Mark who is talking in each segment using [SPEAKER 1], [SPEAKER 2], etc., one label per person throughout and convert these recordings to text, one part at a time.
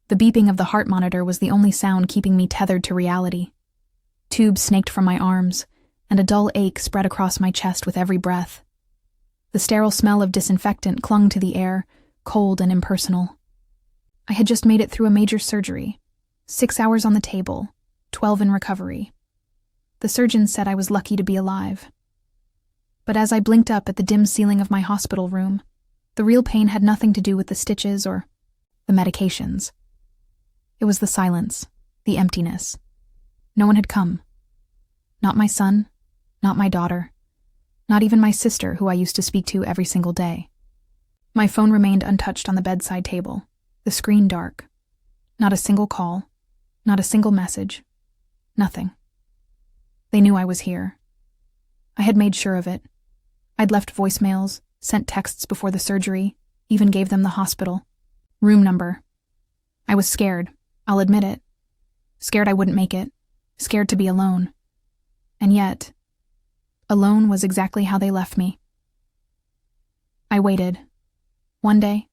[SPEAKER 1] The beeping of the heart monitor was the only sound keeping me tethered to reality. Tubes snaked from my arms, and a dull ache spread across my chest with every breath. The sterile smell of disinfectant clung to the air, cold and impersonal. I had just made it through a major surgery. 6 hours on the table, 12 in recovery. The surgeon said I was lucky to be alive. But as I blinked up at the dim ceiling of my hospital room, the real pain had nothing to do with the stitches or the medications. It was the silence, the emptiness. No one had come. Not my son, not my daughter, not even my sister, who I used to speak to every single day. My phone remained untouched on the bedside table, the screen dark. Not a single call, not a single message, nothing. They knew I was here. I had made sure of it. I'd left voicemails, sent texts before the surgery, even gave them the hospital room number. I was scared, I'll admit it. Scared I wouldn't make it, scared to be alone. And yet, alone was exactly how they left me. I waited. 1 day,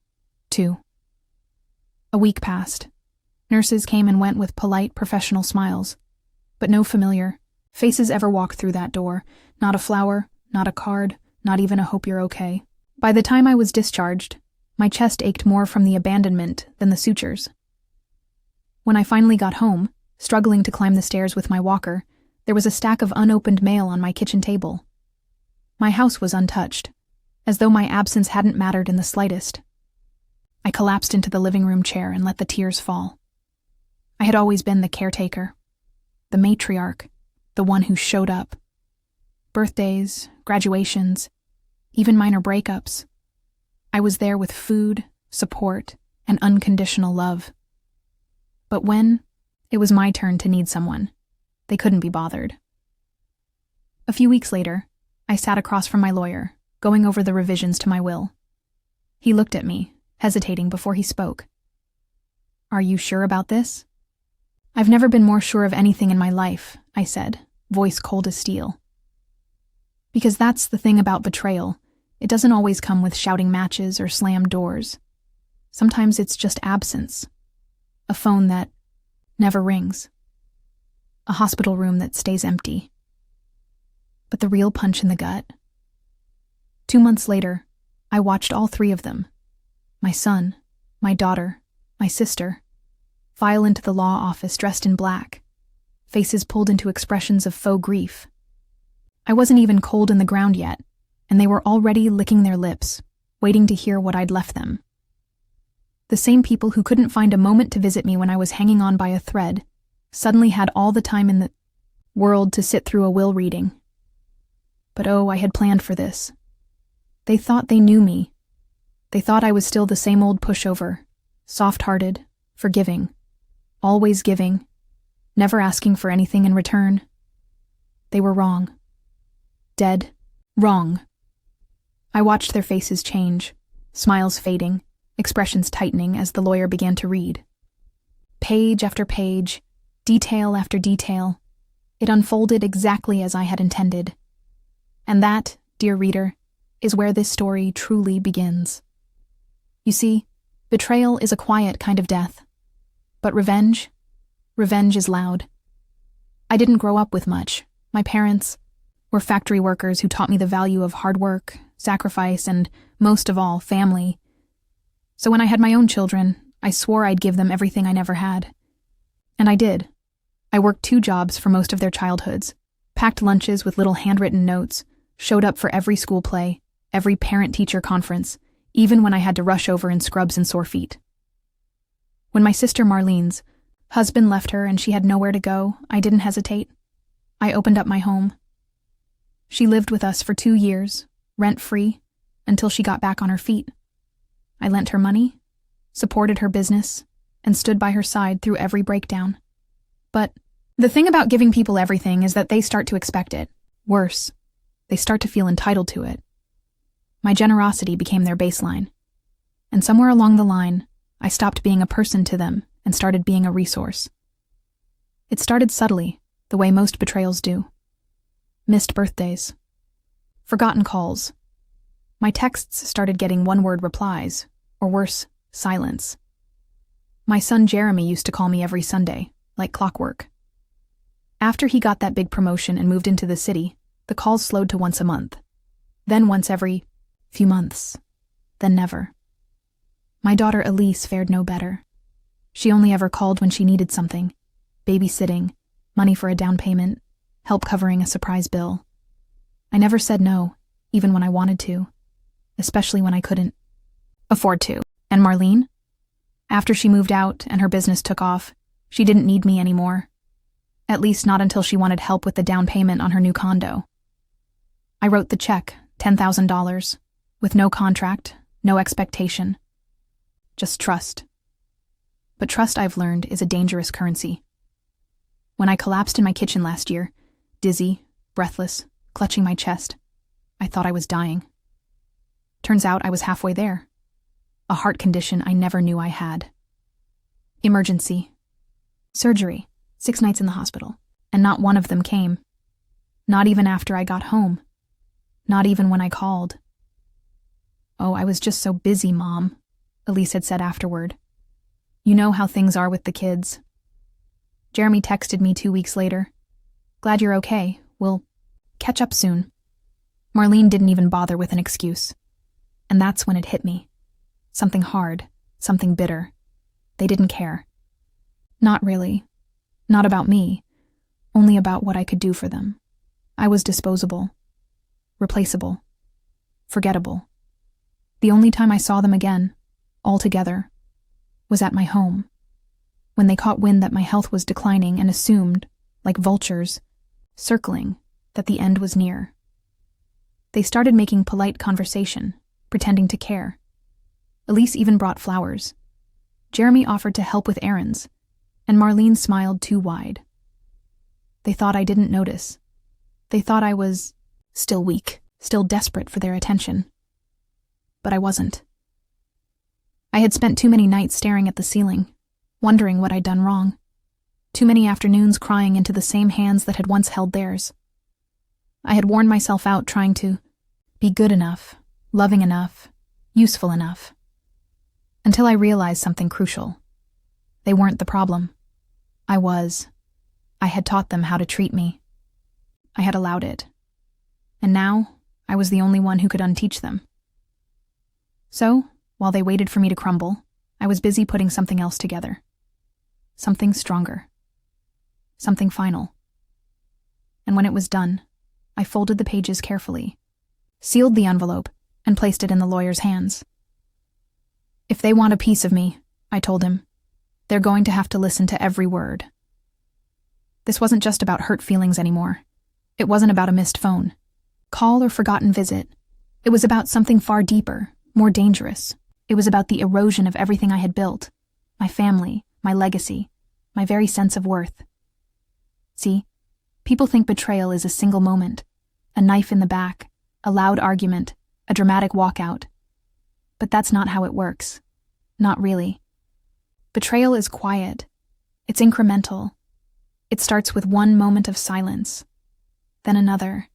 [SPEAKER 1] 2. A week passed. Nurses came and went with polite, professional smiles, but no familiar faces ever walked through that door. Not a flower, not a card, not even a hope you're okay. By the time I was discharged, my chest ached more from the abandonment than the sutures. When I finally got home, struggling to climb the stairs with my walker, there was a stack of unopened mail on my kitchen table. My house was untouched, as though my absence hadn't mattered in the slightest. I collapsed into the living room chair and let the tears fall. I had always been the caretaker, the matriarch, the one who showed up. Birthdays, graduations, even minor breakups. I was there with food, support, and unconditional love. But when it was my turn to need someone, they couldn't be bothered. A few weeks later, I sat across from my lawyer, going over the revisions to my will. He looked at me, hesitating before he spoke. "Are you sure about this?" "I've never been more sure of anything in my life," I said, voice cold as steel. Because that's the thing about betrayal. It doesn't always come with shouting matches or slammed doors. Sometimes it's just absence. A phone that never rings. A hospital room that stays empty. But the real punch in the gut. 2 months later, I watched all 3 of them, my son, my daughter, my sister, file into the law office dressed in black, faces pulled into expressions of faux grief. I wasn't even cold in the ground yet, and they were already licking their lips, waiting to hear what I'd left them. The same people who couldn't find a moment to visit me when I was hanging on by a thread suddenly had all the time in the world to sit through a will reading. But oh, I had planned for this. They thought they knew me. They thought I was still the same old pushover, soft-hearted, forgiving, always giving, never asking for anything in return. They were wrong. Dead wrong. I watched their faces change, smiles fading, expressions tightening as the lawyer began to read. Page after page, detail after detail, it unfolded exactly as I had intended. And that, dear reader, is where this story truly begins. You see, betrayal is a quiet kind of death. But revenge is loud. I didn't grow up with much. My parents were factory workers who taught me the value of hard work, sacrifice, and, most of all, family. So when I had my own children, I swore I'd give them everything I never had. And I did. I worked 2 jobs for most of their childhoods, packed lunches with little handwritten notes, showed up for every school play, every parent-teacher conference, even when I had to rush over in scrubs and sore feet. When my sister Marlene's husband left her and she had nowhere to go, I didn't hesitate. I opened up my home. She lived with us for 2 years, rent-free, until she got back on her feet. I lent her money, supported her business, and stood by her side through every breakdown. But the thing about giving people everything is that they start to expect it. Worse, they start to feel entitled to it. My generosity became their baseline. And somewhere along the line, I stopped being a person to them and started being a resource. It started subtly, the way most betrayals do. Missed birthdays. Forgotten calls. My texts started getting one-word replies, or worse, silence. My son Jeremy used to call me every Sunday, like clockwork. After he got that big promotion and moved into the city, the calls slowed to once a month. Then once every few months. Then never. My daughter Elise fared no better. She only ever called when she needed something: babysitting, money for a down payment, help covering a surprise bill. I never said no, even when I wanted to, especially when I couldn't afford to. And Marlene? After she moved out and her business took off, she didn't need me anymore. At least not until she wanted help with the down payment on her new condo. I wrote the check, $10,000, with no contract, no expectation. Just trust. But trust, I've learned, is a dangerous currency. When I collapsed in my kitchen last year, dizzy, breathless, clutching my chest, I thought I was dying. Turns out I was halfway there. A heart condition I never knew I had. Emergency. Surgery. 6 nights in the hospital. And not one of them came. Not even after I got home. Not even when I called. "Oh, I was just so busy, Mom," Elise had said afterward. "You know how things are with the kids." Jeremy texted me 2 weeks later. "Glad you're okay. We'll catch up soon." Marlene didn't even bother with an excuse. And that's when it hit me. Something hard, something bitter. They didn't care. Not really. Not about me. Only about what I could do for them. I was disposable. Replaceable. Forgettable. The only time I saw them again, all together, was at my home, when they caught wind that my health was declining and assumed, like vultures, circling, that the end was near. They started making polite conversation, pretending to care. Elise even brought flowers. Jeremy offered to help with errands, and Marlene smiled too wide. They thought I didn't notice. They thought I was still weak, still desperate for their attention. But I wasn't. I had spent too many nights staring at the ceiling, wondering what I'd done wrong. Too many afternoons crying into the same hands that had once held theirs. I had worn myself out trying to be good enough, loving enough, useful enough. Until I realized something crucial. They weren't the problem. I was. I had taught them how to treat me. I had allowed it. And now, I was the only one who could unteach them. So, while they waited for me to crumble, I was busy putting something else together. Something stronger. Something final. And when it was done, I folded the pages carefully, sealed the envelope, and placed it in the lawyer's hands. "If they want a piece of me," I told him, "they're going to have to listen to every word." This wasn't just about hurt feelings anymore. It wasn't about a missed phone, call, or forgotten visit. It was about something far deeper, more dangerous. It was about the erosion of everything I had built, my family, my legacy, my very sense of worth. See, people think betrayal is a single moment, a knife in the back, a loud argument, a dramatic walkout. But that's not how it works. Not really. Betrayal is quiet. It's incremental. It starts with one moment of silence, then another,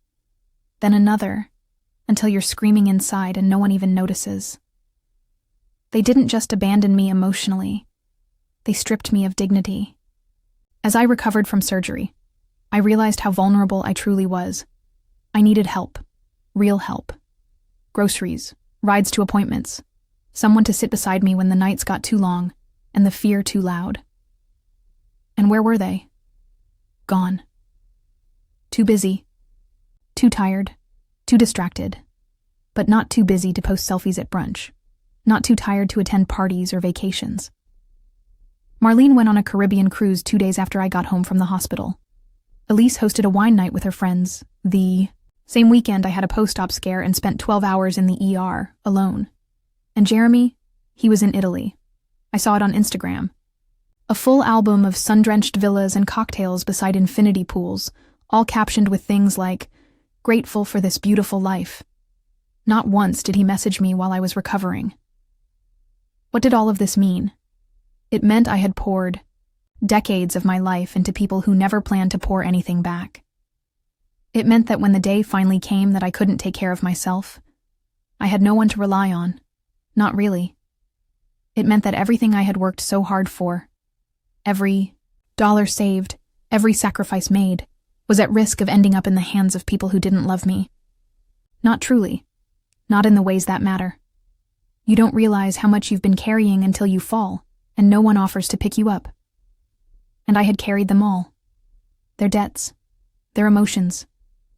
[SPEAKER 1] until you're screaming inside and no one even notices. They didn't just abandon me emotionally. They stripped me of dignity. As I recovered from surgery, I realized how vulnerable I truly was. I needed help. Real help. Groceries, rides to appointments, someone to sit beside me when the nights got too long and the fear too loud. And where were they? Gone. Too busy. Too tired. Too distracted. But not too busy to post selfies at brunch. Not too tired to attend parties or vacations. Marlene went on a Caribbean cruise 2 days after I got home from the hospital. Elise hosted a wine night with her friends. The same weekend I had a post-op scare and spent 12 hours in the ER, alone. And Jeremy, he was in Italy. I saw it on Instagram. A full album of sun-drenched villas and cocktails beside infinity pools, all captioned with things like, "Grateful for this beautiful life." Not once did he message me while I was recovering. What did all of this mean? It meant I had poured decades of my life into people who never planned to pour anything back. It meant that when the day finally came that I couldn't take care of myself, I had no one to rely on. Not really. It meant that everything I had worked so hard for, every dollar saved, every sacrifice made, was at risk of ending up in the hands of people who didn't love me. Not truly. Not in the ways that matter. You don't realize how much you've been carrying until you fall, and no one offers to pick you up. And I had carried them all. Their debts, their emotions,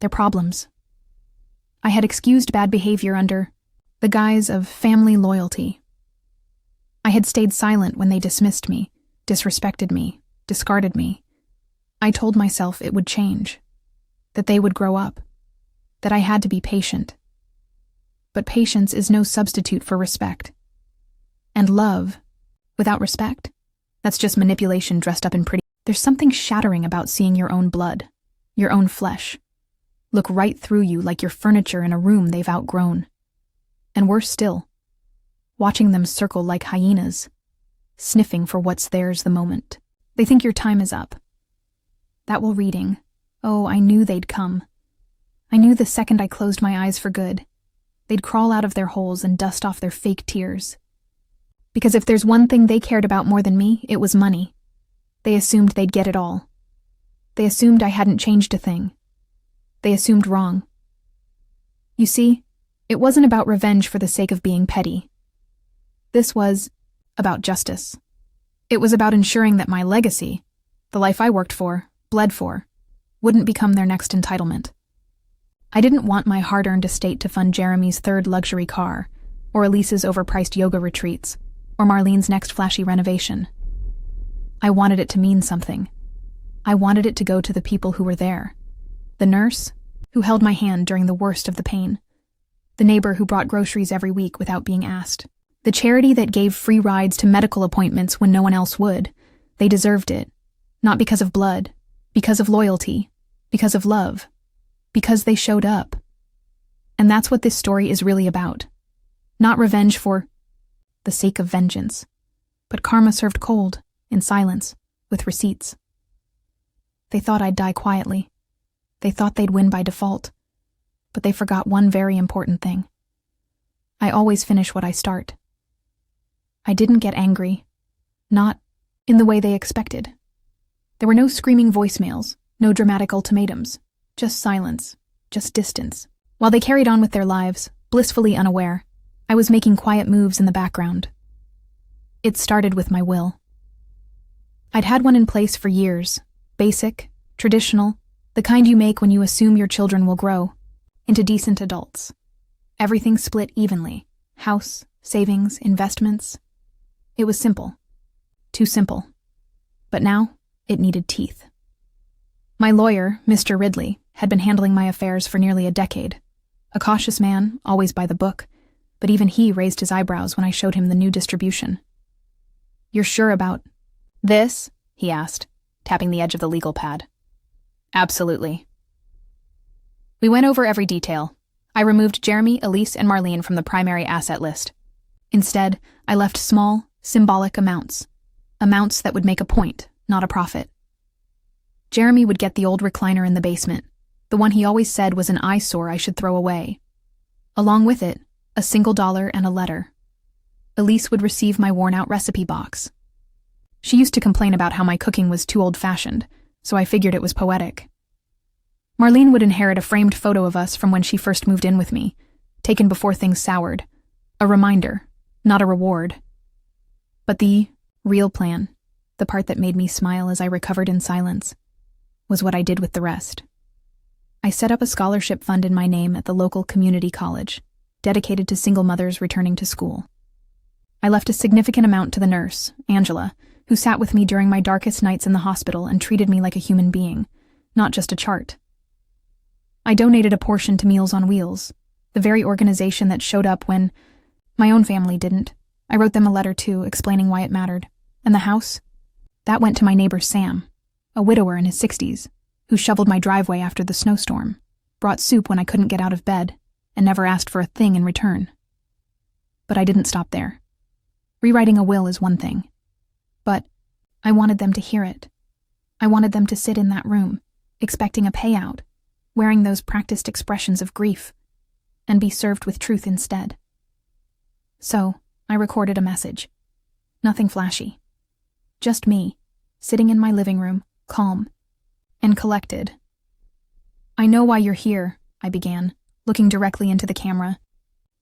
[SPEAKER 1] their problems. I had excused bad behavior under the guise of family loyalty. I had stayed silent when they dismissed me, disrespected me, discarded me. I told myself it would change, that they would grow up, that I had to be patient. But patience is no substitute for respect. And love, without respect, that's just manipulation dressed up in pretty. There's something shattering about seeing your own blood, your own flesh, look right through you like you're furniture in a room they've outgrown. And worse still, watching them circle like hyenas, sniffing for what's theirs the moment. They think your time is up. That will reading. Oh, I knew they'd come. I knew the second I closed my eyes for good, they'd crawl out of their holes and dust off their fake tears. Because if there's one thing they cared about more than me, it was money. They assumed they'd get it all. They assumed I hadn't changed a thing. They assumed wrong. You see, it wasn't about revenge for the sake of being petty. This was about justice. It was about ensuring that my legacy, the life I worked for, bled for, wouldn't become their next entitlement. I didn't want my hard-earned estate to fund Jeremy's third luxury car, or Elise's overpriced yoga retreats, or Marlene's next flashy renovation. I wanted it to mean something. I wanted it to go to the people who were there. The nurse, who held my hand during the worst of the pain. The neighbor who brought groceries every week without being asked. The charity that gave free rides to medical appointments when no one else would. They deserved it. Not because of blood, because of loyalty, because of love, because they showed up. And that's what this story is really about. Not revenge for the sake of vengeance, but karma served cold, in silence, with receipts. They thought I'd die quietly. They thought they'd win by default. But they forgot one very important thing. I always finish what I start. I didn't get angry. Not in the way they expected. There were no screaming voicemails, no dramatic ultimatums, just silence, just distance. While they carried on with their lives, blissfully unaware, I was making quiet moves in the background. It started with my will. I'd had one in place for years, basic, traditional, the kind you make when you assume your children will grow into decent adults. Everything split evenly, house, savings, investments. It was simple. Too simple. But now, it needed teeth. My lawyer, Mr. Ridley, had been handling my affairs for nearly a decade. A cautious man, always by the book, but even he raised his eyebrows when I showed him the new distribution. "You're sure about this?" he asked, tapping the edge of the legal pad. "Absolutely." We went over every detail. I removed Jeremy, Elise, and Marlene from the primary asset list. Instead, I left small, symbolic amounts. Amounts that would make a point, not a profit. Jeremy would get the old recliner in the basement, the one he always said was an eyesore I should throw away. Along with it, a $1 and a letter. Elise would receive my worn-out recipe box. She used to complain about how my cooking was too old-fashioned, so I figured it was poetic. Marlene would inherit a framed photo of us from when she first moved in with me, taken before things soured. A reminder, not a reward. But the real plan, the part that made me smile as I recovered in silence, was what I did with the rest. I set up a scholarship fund in my name at the local community college, dedicated to single mothers returning to school. I left a significant amount to the nurse, Angela, who sat with me during my darkest nights in the hospital and treated me like a human being, not just a chart. I donated a portion to Meals on Wheels, the very organization that showed up when my own family didn't. I wrote them a letter too, explaining why it mattered. And the house? That went to my neighbor Sam, a widower in his 60s, who shoveled my driveway after the snowstorm, brought soup when I couldn't get out of bed, and never asked for a thing in return. But I didn't stop there. Rewriting a will is one thing. But I wanted them to hear it. I wanted them to sit in that room, expecting a payout, wearing those practiced expressions of grief, and be served with truth instead. So, I recorded a message. Nothing flashy. Just me, sitting in my living room, calm and collected. "I know why you're here," I began, looking directly into the camera.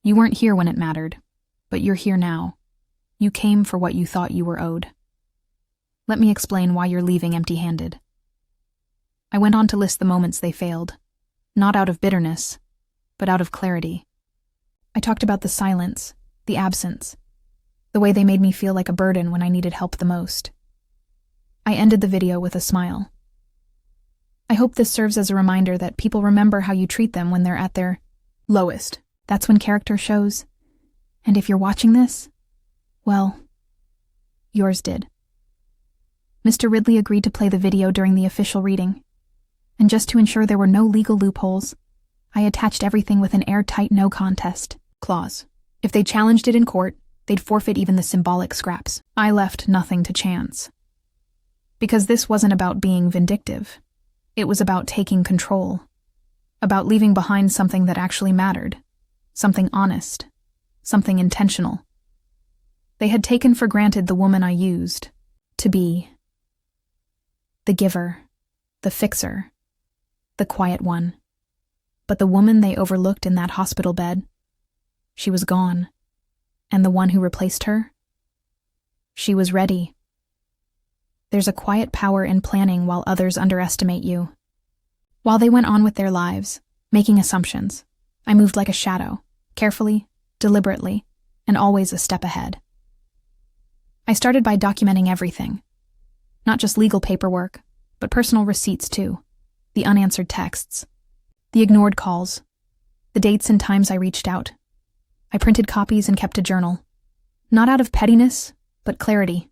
[SPEAKER 1] "You weren't here when it mattered, but you're here now. You came for what you thought you were owed. Let me explain why you're leaving empty-handed." I went on to list the moments they failed, not out of bitterness, but out of clarity. I talked about the silence, the absence, the way they made me feel like a burden when I needed help the most. I ended the video with a smile. I hope this serves as a reminder that people remember how you treat them when they're at their lowest. That's when character shows. And if you're watching this, well, yours did. Mr. Ridley agreed to play the video during the official reading. And just to ensure there were no legal loopholes, I attached everything with an airtight no contest clause. If they challenged it in court, they'd forfeit even the symbolic scraps. I left nothing to chance. Because this wasn't about being vindictive. It was about taking control. About leaving behind something that actually mattered. Something honest. Something intentional. They had taken for granted the woman I used to be. The giver. The fixer. The quiet one. But the woman they overlooked in that hospital bed, she was gone. And the one who replaced her? She was ready. There's a quiet power in planning while others underestimate you. While they went on with their lives, making assumptions, I moved like a shadow, carefully, deliberately, and always a step ahead. I started by documenting everything. Not just legal paperwork, but personal receipts too. The unanswered texts. The ignored calls. The dates and times I reached out. I printed copies and kept a journal. Not out of pettiness, but clarity.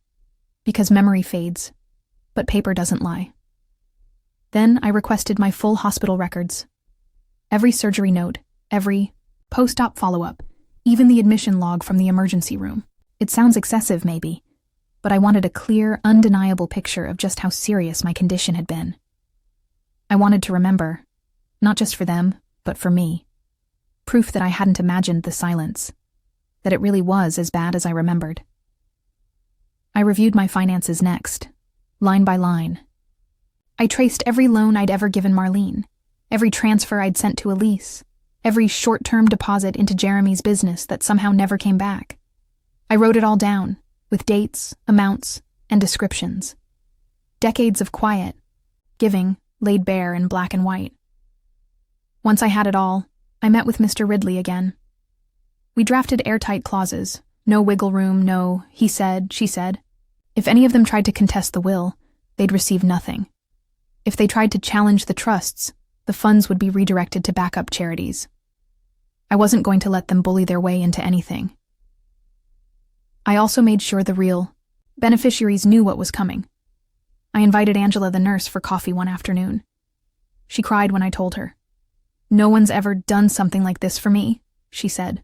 [SPEAKER 1] Because memory fades, but paper doesn't lie. Then I requested my full hospital records. Every surgery note, every post-op follow-up, even the admission log from the emergency room. It sounds excessive, maybe, but I wanted a clear, undeniable picture of just how serious my condition had been. I wanted to remember, not just for them, but for me. Proof that I hadn't imagined the silence, that it really was as bad as I remembered. I reviewed my finances next, line by line. I traced every loan I'd ever given Marlene, every transfer I'd sent to Elise, every short-term deposit into Jeremy's business that somehow never came back. I wrote it all down, with dates, amounts, and descriptions. Decades of quiet, giving, laid bare in black and white. Once I had it all, I met with Mr. Ridley again. We drafted airtight clauses. No wiggle room, no he said, she said. If any of them tried to contest the will, they'd receive nothing. If they tried to challenge the trusts, the funds would be redirected to backup charities. I wasn't going to let them bully their way into anything. I also made sure the real beneficiaries knew what was coming. I invited Angela, the nurse, for coffee one afternoon. She cried when I told her. "No one's ever done something like this for me," she said.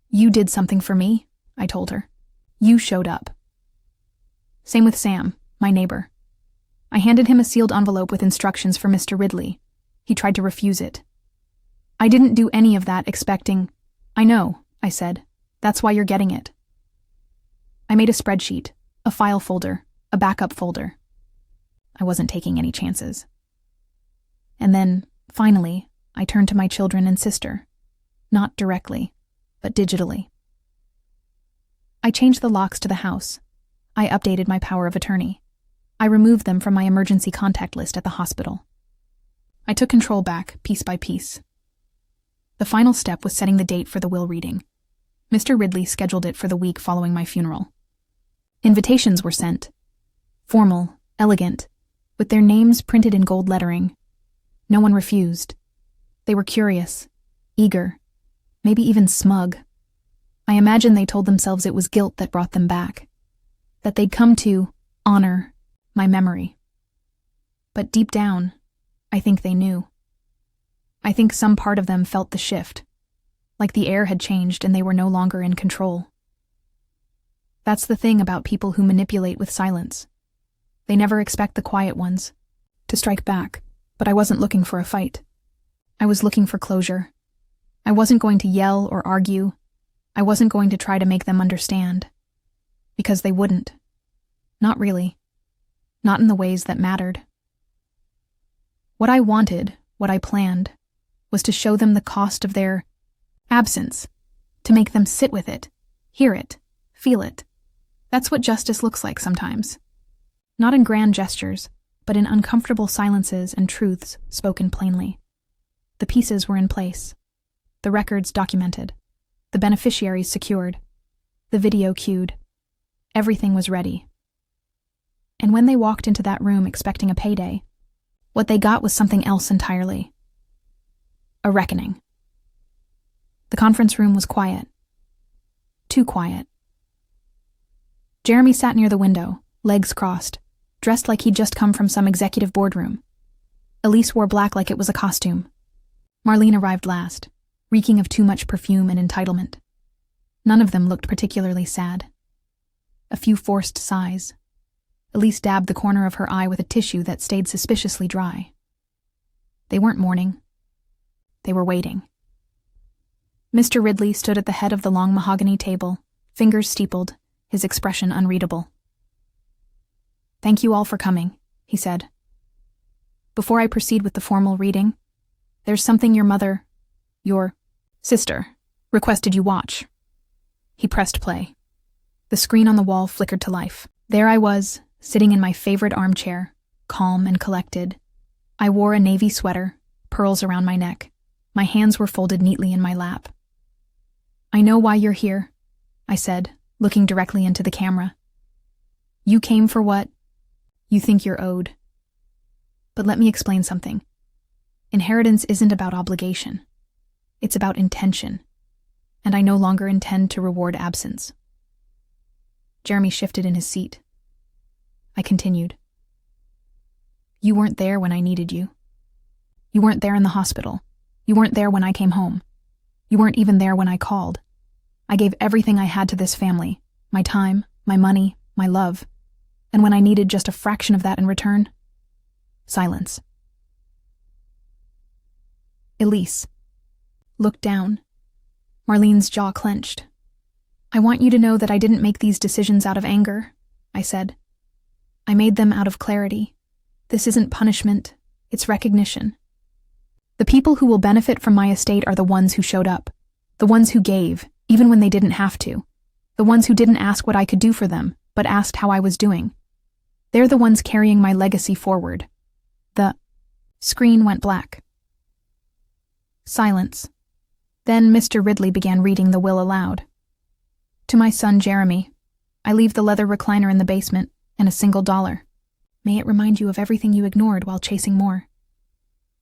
[SPEAKER 1] "You did something for me," I told her. "You showed up." Same with Sam, my neighbor. I handed him a sealed envelope with instructions for Mr. Ridley. He tried to refuse it. I didn't do any of that expecting. "I know," I said. "That's why you're getting it." I made a spreadsheet, a file folder, a backup folder. I wasn't taking any chances. And then, finally, I turned to my children and sister. Not directly, but digitally. I changed the locks to the house. I updated my power of attorney. I removed them from my emergency contact list at the hospital. I took control back, piece by piece. The final step was setting the date for the will reading. Mr. Ridley scheduled it for the week following my funeral. Invitations were sent. Formal, elegant, with their names printed in gold lettering. No one refused. They were curious, eager, maybe even smug. I imagine they told themselves it was guilt that brought them back, that they'd come to honor my memory. But deep down, I think they knew. I think some part of them felt the shift, like the air had changed and they were no longer in control. That's the thing about people who manipulate with silence. They never expect the quiet ones to strike back, but I wasn't looking for a fight. I was looking for closure. I wasn't going to yell or argue. I wasn't going to try to make them understand. Because they wouldn't. Not really. Not in the ways that mattered. What I wanted, what I planned, was to show them the cost of their absence, to make them sit with it, hear it, feel it. That's what justice looks like sometimes. Not in grand gestures, but in uncomfortable silences and truths spoken plainly. The pieces were in place. The records documented. The beneficiaries secured. The video cued. Everything was ready. And when they walked into that room expecting a payday, what they got was something else entirely. A reckoning. The conference room was quiet. Too quiet. Jeremy sat near the window, legs crossed, dressed like he'd just come from some executive boardroom. Elise wore black like it was a costume. Marlene arrived last, reeking of too much perfume and entitlement. None of them looked particularly sad. A few forced sighs. Elise dabbed the corner of her eye with a tissue that stayed suspiciously dry. They weren't mourning. They were waiting. Mr. Ridley stood at the head of the long mahogany table, fingers steepled, his expression unreadable. "Thank you all for coming," he said. "Before I proceed with the formal reading, there's something your sister, requested you watch." He pressed play. The screen on the wall flickered to life. There I was, sitting in my favorite armchair, calm and collected. I wore a navy sweater, pearls around my neck. My hands were folded neatly in my lap. "I know why you're here," I said, looking directly into the camera. "You came for what you think you're owed. But let me explain something. Inheritance isn't about obligation. It's about intention. And I no longer intend to reward absence." Jeremy shifted in his seat. I continued. "You weren't there when I needed you. You weren't there in the hospital. You weren't there when I came home. You weren't even there when I called. I gave everything I had to this family, my time, my money, my love. And when I needed just a fraction of that in return, silence." Elise looked down. Marlene's jaw clenched. "I want you to know that I didn't make these decisions out of anger," I said. "I made them out of clarity. This isn't punishment, it's recognition. The people who will benefit from my estate are the ones who showed up, the ones who gave, even when they didn't have to, the ones who didn't ask what I could do for them, but asked how I was doing. They're the ones carrying my legacy forward." The screen went black. Silence. Then Mr. Ridley began reading the will aloud. "To my son Jeremy, I leave the leather recliner in the basement and a $1. May it remind you of everything you ignored while chasing more."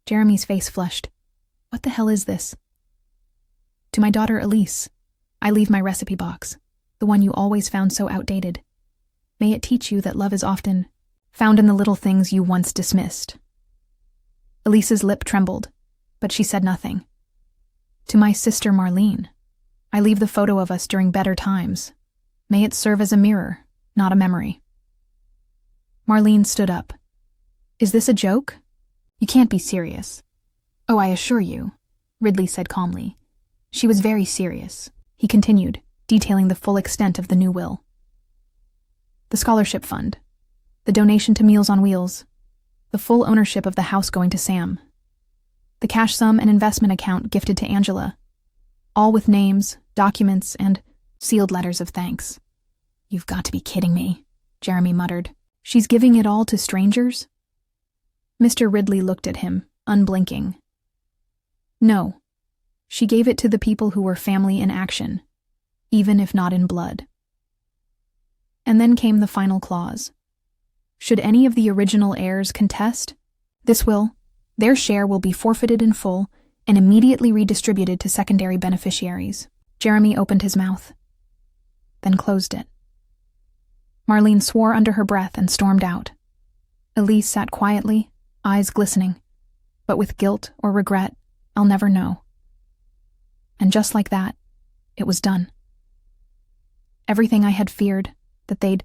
[SPEAKER 1] Jeremy's face flushed. "What the hell is this?" "To my daughter Elise, I leave my recipe box, the one you always found so outdated. May it teach you that love is often found in the little things you once dismissed." Elise's lip trembled, but she said nothing. "To my sister Marlene, I leave the photo of us during better times. May it serve as a mirror, not a memory." Marlene stood up. "Is this a joke? You can't be serious." "Oh, I assure you," Ridley said calmly. "She was very serious." He continued, detailing the full extent of the new will. The scholarship fund, the donation to Meals on Wheels, the full ownership of the house going to Sam, the cash sum and investment account gifted to Angela, all with names, documents, and sealed letters of thanks. "You've got to be kidding me," Jeremy muttered. "She's giving it all to strangers?" Mr. Ridley looked at him, unblinking. "No, she gave it to the people who were family in action, even if not in blood." And then came the final clause. Should any of the original heirs contest, this will, their share will be forfeited in full and immediately redistributed to secondary beneficiaries. Jeremy opened his mouth, then closed it. Marlene swore under her breath and stormed out. Elise sat quietly, eyes glistening, but with guilt or regret, I'll never know. And just like that, it was done. Everything I had feared, that they'd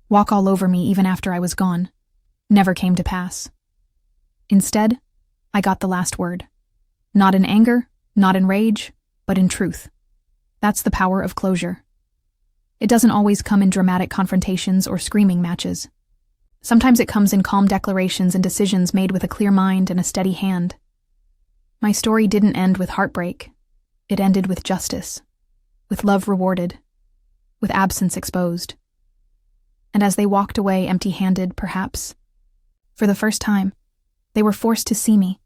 [SPEAKER 1] walk all over me even after I was gone, never came to pass. Instead, I got the last word. Not in anger, not in rage, but in truth. That's the power of closure. It doesn't always come in dramatic confrontations or screaming matches. Sometimes it comes in calm declarations and decisions made with a clear mind and a steady hand. My story didn't end with heartbreak. It ended with justice, with love rewarded, with absence exposed. And as they walked away empty-handed, perhaps, for the first time, they were forced to see me,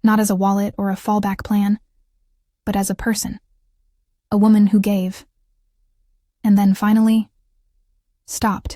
[SPEAKER 1] not as a wallet or a fallback plan, but as a person, a woman who gave, and then finally stopped.